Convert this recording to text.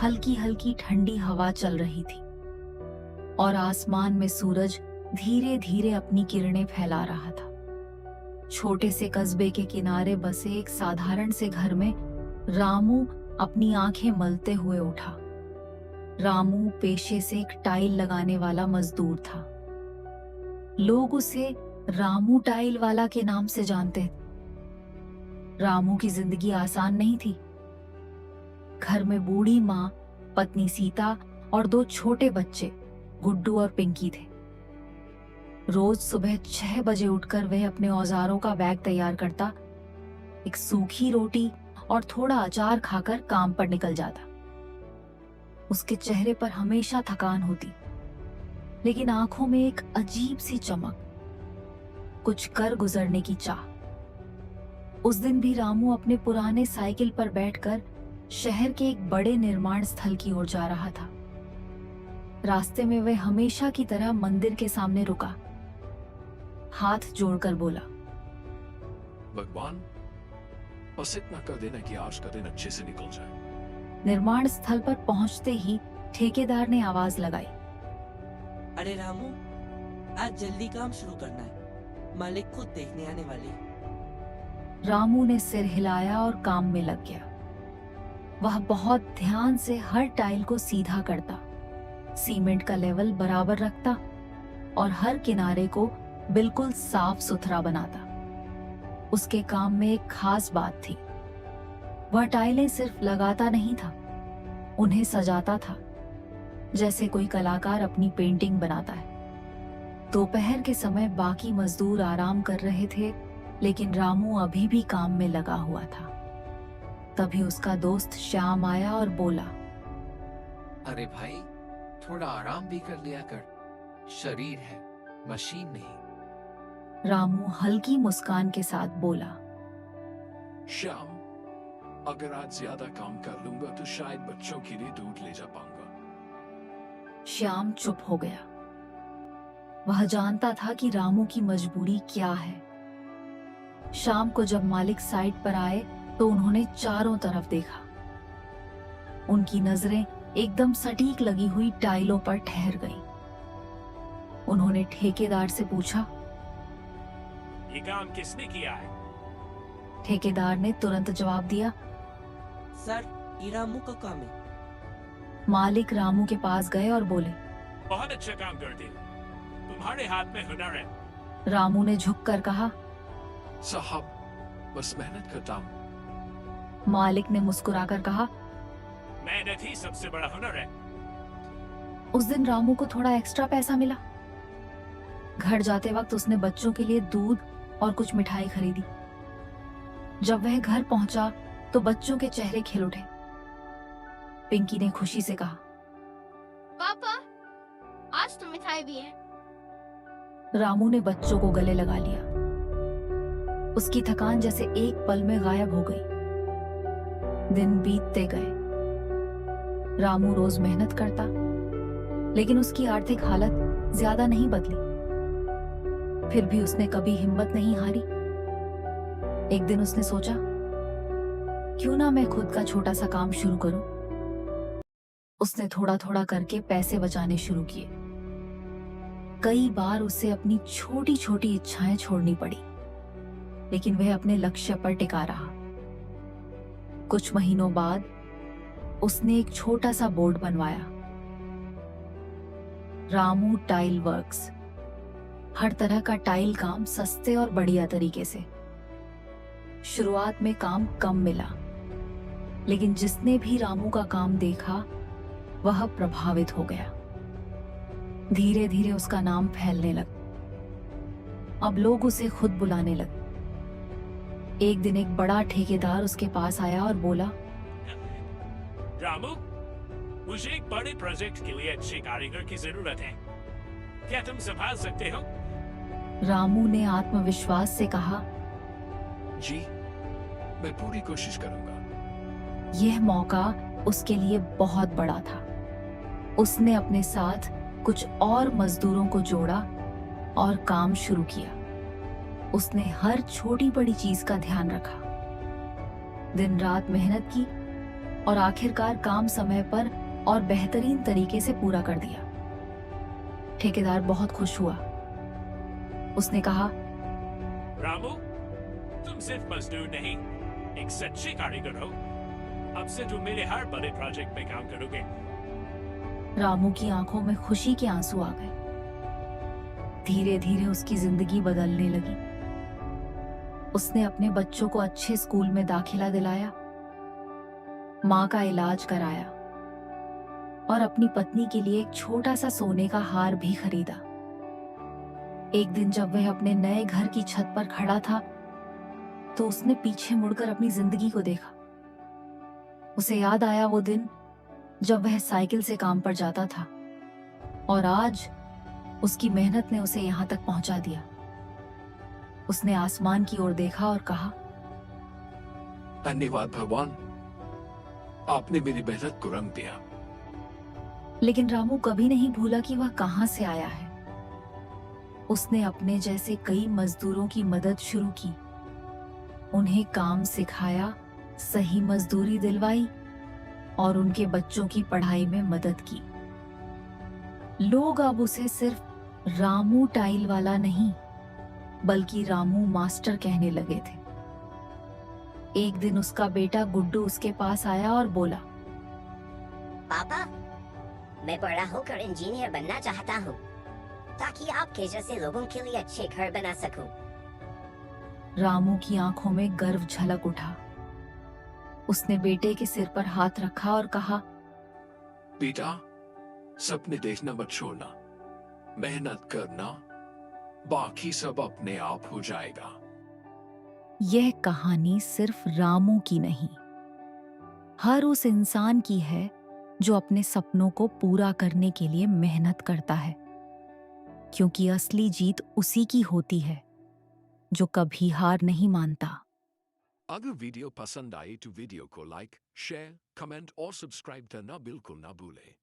हल्की हल्की ठंडी हवा चल रही थी और आसमान में सूरज धीरे धीरे अपनी किरणें फैला रहा था। छोटे से कस्बे के किनारे बसे एक साधारण से घर में रामू अपनी आंखें मलते हुए उठा। रामू पेशे से एक टाइल लगाने वाला मजदूर था। लोग उसे रामू टाइल वाला के नाम से जानते थे। रामू की जिंदगी आसान नहीं थी। घर में बूढ़ी माँ, पत्नी सीता और 2 छोटे बच्चे गुड्डू और पिंकी थे। रोज सुबह 6 बजे उठकर वह अपने औजारों का बैग तैयार करता, एक सूखी रोटी और थोड़ा अचार खाकर काम पर निकल जाता। उसके चेहरे पर हमेशा थकान होती, लेकिन आंखों में एक अजीब सी चमक, कुछ कर गुजरने की चाह। उस दिन भी रामू अपने पुराने साइकिल पर बैठकर शहर के एक बड़े निर्माण स्थल की ओर जा रहा था। रास्ते में वह हमेशा की तरह मंदिर के सामने रुका, हाथ जोड़कर बोला, भगवान, बस इतना कर देना कि आज का दिन अच्छे से निकल जाए। निर्माण स्थल पर पहुंचते ही ठेकेदार ने आवाज लगाई, अरे रामू, आज जल्दी काम शुरू करना है, मालिक खुद देखने आने वाले हैं। रामू ने सिर हिलाया और काम में लग गया। वह बहुत ध्यान से हर टाइल को सीधा करता, सीमेंट का लेवल बराबर रखता और हर किनारे को बिल्कुल साफ सुथरा बनाता। उसके काम में एक खास बात थी, वह टाइलें सिर्फ लगाता नहीं था, उन्हें सजाता था, जैसे कोई कलाकार अपनी पेंटिंग बनाता है। दोपहर के समय बाकी मजदूर आराम कर रहे थे, लेकिन रामू अभी भी काम में लगा हुआ था। तभी उसका दोस्त श्याम आया और बोला, अरे भाई, थोड़ा आराम भी कर लिया कर, शरीर है, मशीन नहीं। रामू हल्की मुस्कान के साथ बोला, श्याम, अगर आज ज्यादा काम कर लूंगा तो शायद बच्चों के लिए दूध ले जा पाऊंगा। श्याम चुप हो गया। वह जानता था कि रामू की मजबूरी क्या है। शाम को जब मालिक साइट पर आए तो उन्होंने चारों तरफ देखा। उनकी नजरें एकदम सटीक लगी हुई टाइलों पर ठहर गईं। उन्होंने ठेकेदार से पूछा, ये काम किसने किया है? ठेकेदार ने तुरंत जवाब दिया, सर, ये रामू का काम है। मालिक रामू के पास गए और बोले, बहुत अच्छा काम करते हो, तुम्हारे हाथ में हुनर है। रामू ने झुककर कहा, साहब, बस मेहनत करता हूँ। मालिक ने मुस्कुराकर कहा, मेहनत ही सबसे बड़ा हुनर है। उस दिन रामू को थोड़ा एक्स्ट्रा पैसा मिला। घर जाते वक्त उसने बच्चों के लिए दूध और कुछ मिठाई खरीदी। जब वह घर पहुंचा तो बच्चों के चेहरे खिल उठे। पिंकी ने खुशी से कहा, पापा, आज तो मिठाई भी है। रामू ने बच्चों को गले लगा लिया। उसकी थकान जैसे एक पल में गायब हो गई। दिन बीतते गए। रामू रोज मेहनत करता, लेकिन उसकी आर्थिक हालत ज्यादा नहीं बदली। फिर भी उसने कभी हिम्मत नहीं हारी। एक दिन उसने सोचा, क्यों ना मैं खुद का छोटा सा काम शुरू करूं। उसने थोड़ा थोड़ा करके पैसे बचाने शुरू किए। कई बार उसे अपनी छोटी छोटी इच्छाएं छोड़नी पड़ी, लेकिन वह अपने लक्ष्य पर टिका रहा। कुछ महीनों बाद उसने एक छोटा सा बोर्ड बनवाया, रामू टाइल वर्क्स। हर तरह का टाइल काम सस्ते और बढ़िया तरीके से। शुरुआत में काम कम मिला, लेकिन जिसने भी रामू का काम देखा वह प्रभावित हो गया। धीरे धीरे उसका नाम फैलने लगा। अब लोग उसे खुद बुलाने लगे। एक दिन एक बड़ा ठेकेदार उसके पास आया और बोला, रामू, मुझे एक बड़े प्रोजेक्ट के लिए अच्छे कारीगर की जरूरत है। क्या तुम संभाल सकते हो? रामू ने आत्मविश्वास से कहा, जी, मैं पूरी कोशिश करूंगा। यह मौका उसके लिए बहुत बड़ा था। उसने अपने साथ कुछ और मजदूरों को जोड़ा और काम शुरू किया। उसने हर छोटी बड़ी चीज का ध्यान रखा, दिन रात मेहनत की और आखिरकार काम समय पर और बेहतरीन तरीके से पूरा कर दिया। ठेकेदार बहुत खुश हुआ। उसने कहा, रामू, तुम सिर्फ मजदूर नहीं, एक सच्चे कारीगर हो। अब से तुम मेरे हर बड़े प्रोजेक्ट में काम करोगे। रामू की आंखों में खुशी के आंसू आ गए। धीरे धीरे उसकी जिंदगी बदलने लगी। उसने अपने बच्चों को अच्छे स्कूल में दाखिला दिलाया, माँ का इलाज कराया और अपनी पत्नी के लिए एक छोटा सा सोने का हार भी खरीदा। एक दिन जब वह अपने नए घर की छत पर खड़ा था तो उसने पीछे मुड़कर अपनी जिंदगी को देखा। उसे याद आया वो दिन जब वह साइकिल से काम पर जाता था और आज उसकी मेहनत ने उसे यहां तक पहुंचा दिया। उसने आसमान की ओर देखा और कहा, धन्यवाद भगवान, आपने मेरी मेहनत को रंग दिया। लेकिन रामू कभी नहीं भूला कि वह कहां से आया है। उसने अपने जैसे कई मजदूरों की मदद शुरू की, उन्हें काम सिखाया, सही मजदूरी दिलवाई और उनके बच्चों की पढ़ाई में मदद की। लोग अब उसे सिर्फ रामू टाइल वाला नहीं बल्कि रामू मास्टर कहने लगे थे। एक दिन उसका बेटा गुड्डू उसके पास आया और बोला, पापा, मैं बड़ा होकर इंजीनियर बनना चाहता हूँ ताकि आपके जैसे लोगों के लिए अच्छे घर बना सकूं। रामू की आंखों में गर्व झलक उठा। उसने बेटे के सिर पर हाथ रखा और कहा, बेटा, सपने देखना मत छोड़ना, मेहनत करना, बाकी सब अपने आप हो जाएगा। यह कहानी सिर्फ रामू की नहीं, हर उस इंसान की है जो अपने सपनों को पूरा करने के लिए मेहनत करता है, क्योंकि असली जीत उसी की होती है जो कभी हार नहीं मानता। अगर वीडियो पसंद आई तो वीडियो को लाइक, शेयर, कमेंट और सब्सक्राइब करना बिल्कुल ना भूलें।